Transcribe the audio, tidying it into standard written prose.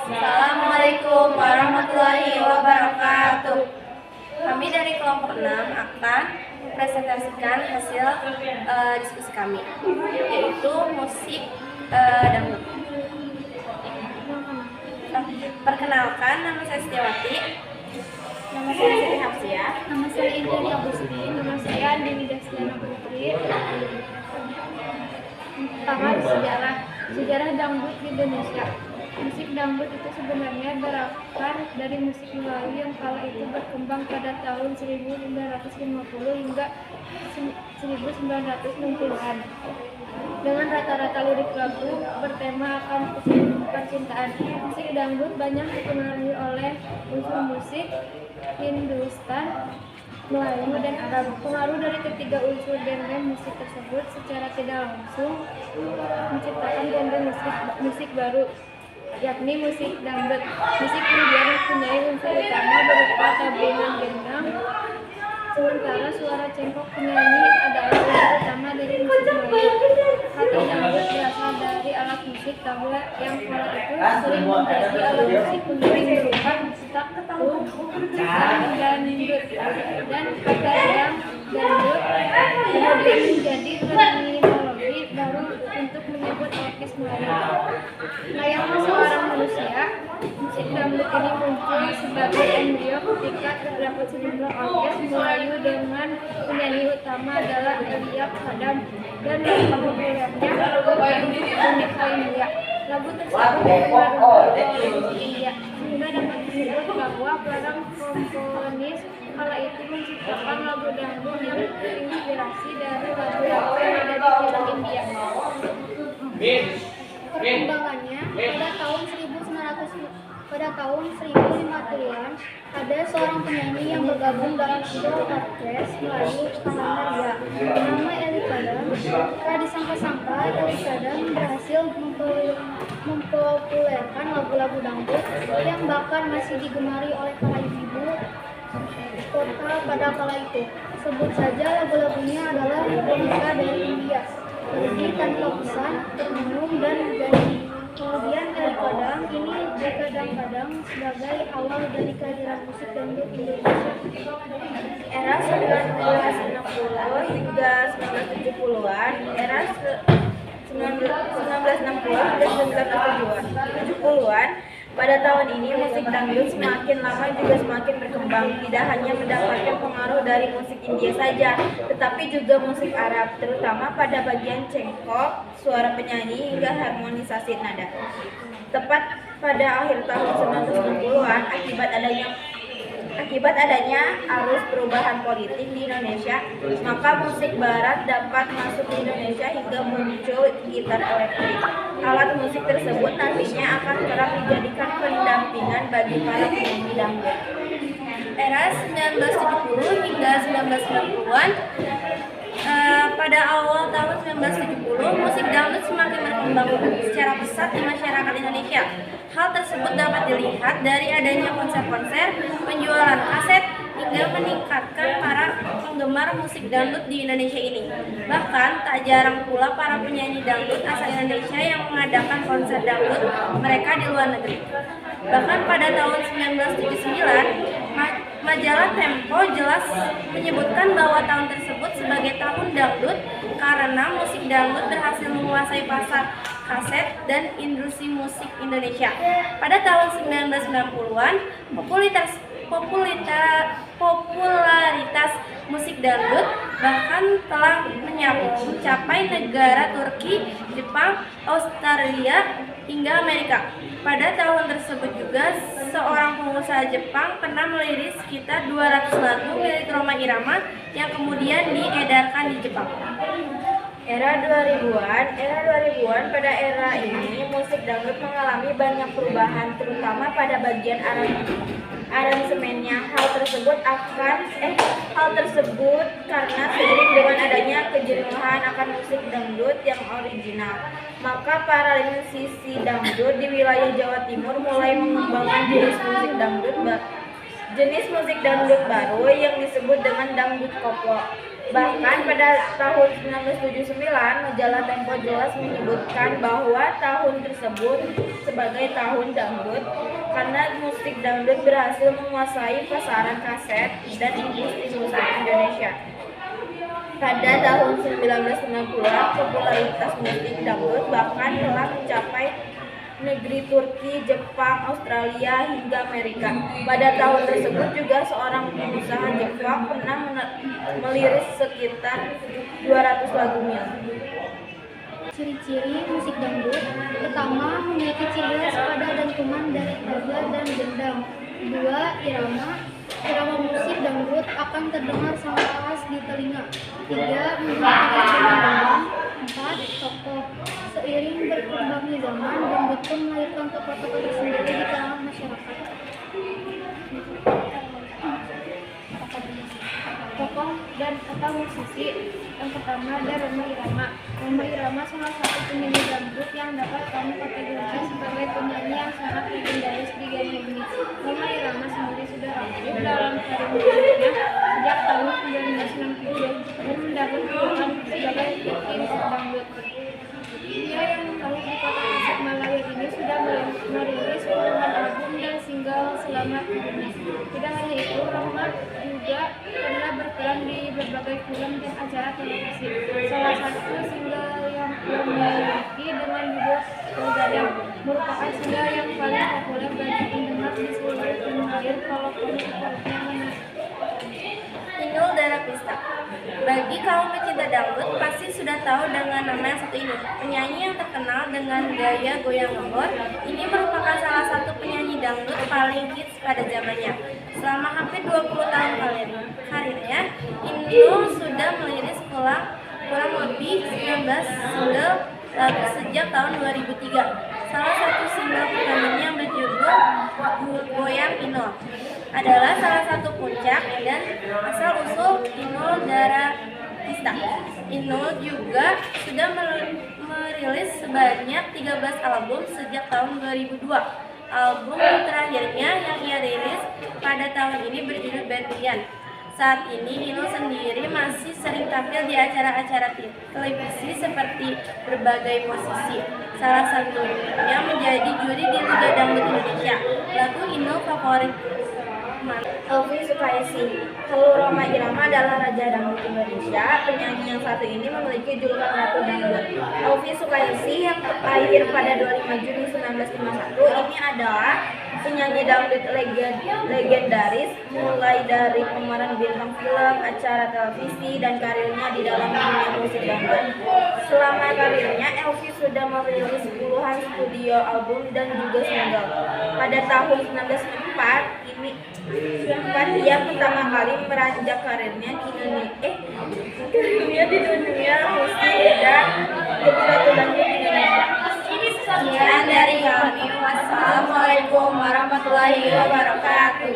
Assalamualaikum warahmatullahi wabarakatuh. Kami dari kelompok 6 akan mempresentasikan hasil diskusi kami, yaitu musik dangdut. Perkenalkan, nama saya Setiawati. Nama saya Siti Hafsiah. Nama saya Indri Agustin. Nama saya Andini Dastiana Putri. Pertama, sejarah dangdut di Indonesia. Musik dangdut itu sebenarnya berakar dari musik Melayu yang kala itu berkembang pada tahun 1950 hingga 1960-an. Dengan rata-rata lirik lagu bertema akan percintaan. Musik dangdut banyak dipengaruhi oleh unsur musik Hindustan, Melayu, dan Arab. Pengaruh dari ketiga unsur genre musik tersebut secara tidak langsung menciptakan genre musik baru, yakni musik dangdut. Musik kemudian mempunyai unsur utama berupa tabungan gendang, sementara suara cengkok penyanyi adalah unsur utama dari musik Melayu. Kata dangdut berasal dari alat musik tabla yang kala itu sering menjadi alat musik pengiring berupa tak ketau dan dangdut, dan kata dangdut kemudian menjadi terminologi baru untuk menyebut orkes Melayu. Layaknya seorang manusia, musik dangdut ini muncul sebagai embrio ketika terdapat sejumlah orkes Melayu dengan penyanyi utama adalah Elia Kadam dan dampak populernya unik India. Lagu tersebut dipengaruhi oleh musik India, sehingga dapat disebut bahwa para komponis kala itu menciptakan lagu dangdut yang terinspirasi dari lagu-lagu yang ada di film India. Perkembangannya pada tahun 1050-an ada seorang penyanyi yang bergabung dalam sebuah orkes Melayu bernama Ria. Nama Eli Kadam. Tak disangka-sangka Eli Kadam berhasil mempopulerkan lagu-lagu dangdut yang bahkan masih digemari oleh para ibu kota pada kala itu. Sebut saja lagu-lagunya adalah Boneka dari India, Pergi Tanpa Pesan, Termenung, dan Janji. Kemudian Eli Kadam ini dikadang-kadang sebagai awal dari kehadiran musik dangdut Indonesia. Era 1960 hingga 1970-an, era 1960 hingga 1970-an. Pada tahun ini musik dangdut semakin lama juga semakin berkembang. Tidak hanya mendapatkan pengaruh dari musik India saja, tetapi juga musik Arab, terutama pada bagian cengkok, suara penyanyi, hingga harmonisasi nada. Tepat pada akhir tahun 1990-an, akibat adanya arus perubahan politik di Indonesia, maka musik barat dapat masuk di Indonesia hingga muncul gitar elektrik. Alat musik tersebut nantinya akan kerap dijadikan pendampingan bagi para penyanyi dangdut. Era 1970 hingga 1990-an, pada awal tahun 1970, musik dangdut semakin berkembang secara pesat di masyarakat Indonesia. Hal tersebut dapat dilihat dari adanya konser-konser, penjualan kaset, hingga meningkatkan para penggemar musik dangdut di Indonesia ini. Bahkan, tak jarang pula para penyanyi dangdut asal Indonesia yang mengadakan konser dangdut mereka di luar negeri. Bahkan pada tahun 1979, majalah Tempo jelas menyebutkan bahwa tahun tersebut sebagai tahun dangdut karena musik dangdut berhasil menguasai pasar kaset dan industri musik Indonesia. Pada tahun 1990-an, popularitas musik dangdut bahkan telah mencapai negara Turki, Jepang, Australia, hingga Amerika. Pada tahun tersebut juga, seorang pengusaha Jepang pernah melirik sekitar 200 lagu milik Rhoma Irama yang kemudian diedarkan di Jepang. Era 2000-an, pada era ini musik dangdut mengalami banyak perubahan, terutama pada bagian aransemennya. Hal tersebut karena seiring dengan adanya kejenuhan akan musik dangdut yang original, maka para musisi dangdut di wilayah Jawa Timur mulai mengembangkan jenis musik dangdut baru yang disebut dengan dangdut koplo. Bahkan pada tahun 1979, majalah Tempo jelas menyebutkan bahwa tahun tersebut sebagai tahun dangdut karena musik dangdut berhasil menguasai pasaran kaset dan industri musik Indonesia. Pada tahun 1990-an, popularitas musik dangdut bahkan telah mencapai negeri Turki, Jepang, Australia, hingga Amerika. Pada tahun tersebut juga seorang pengusaha Jepang pernah meliris sekitar 200 lagunya. Ciri-ciri musik dangdut: pertama, memiliki ciri khas pada dentuman dari tabla dan gendang. Dua, irama. Irama musik dangdut akan terdengar sangat khas di telinga. Tiga, memiliki gendang. Empat, tokoh. Seiring berkembangnya zaman, dangdut pun melahirkan tokoh-tokoh tersendiri di kalangan masyarakat. Tokoh dan atau musisi. Yang pertama ada Rhoma Irama. Rhoma Irama salah satu penyanyi dangdut yang dapat kami kategorikan sebagai penyanyi yang sangat legendaris di genre ini. Rhoma Irama sendiri sudah aktif dalam karir musiknya sejak tahun 1997 dan mendapat julukan sebagai Kiki Musik Dangdut. Dia yang lahir di kota Tasikmalaya ini sudah merilis puluhan album dan single selama hidupnya. Tidak hanya itu, Rhoma juga pernah berperan di berbagai film dan acara televisi. Salah satu single yang memiliki dengan judul Begadang merupakan single yang paling populer bagi pendengar di seluruh tanah air kalau favoritnya mana. Inul Daratista. Bagi kaum pecinta dangdut pasti sudah tahu dengan nama yang satu ini. Penyanyi yang terkenal dengan gaya goyang ngebor, ini merupakan salah satu penyanyi dangdut paling hits pada zamannya. Selama hampir 20 tahun karirnya, Inul sudah meliris kurang lebih 19 single lagu sejak tahun 2003. Salah satu single pertamanya yang berjudul Goyang Inul adalah salah satu puncak dan asal-usul Inul Daratista. Inul juga sudah merilis sebanyak 13 album sejak tahun 2002. Album terakhirnya yang ia rilis pada tahun ini berjudul Berlian. Saat ini Inul sendiri masih sering tampil di acara-acara televisi seperti Berbagai Posisi. Salah satunya menjadi juri di Liga Dangdut Indonesia. Lagu Inul favorit Elvi Sukaesih. Kalau Rhoma Irama adalah Raja Dangdut Indonesia, penyanyi yang satu ini memiliki julukan Ratu Dangdut. Elvi Sukaesih yang lahir pada 25 Juni 1951 ini adalah penyanyi dangdut legendaris, mulai dari pemeran bintang film, acara televisi, dan karirnya di dalam dunia musik dangdut. Selama karirnya, Elvi sudah merilis puluhan studio album dan juga single. Pada tahun 1994, ia pertama kali meranjak karirnya di dunia musik dan jadi Ratu Dangdut Indonesia. Sekian dari kami. Wassalamualaikum warahmatullahi wabarakatuh.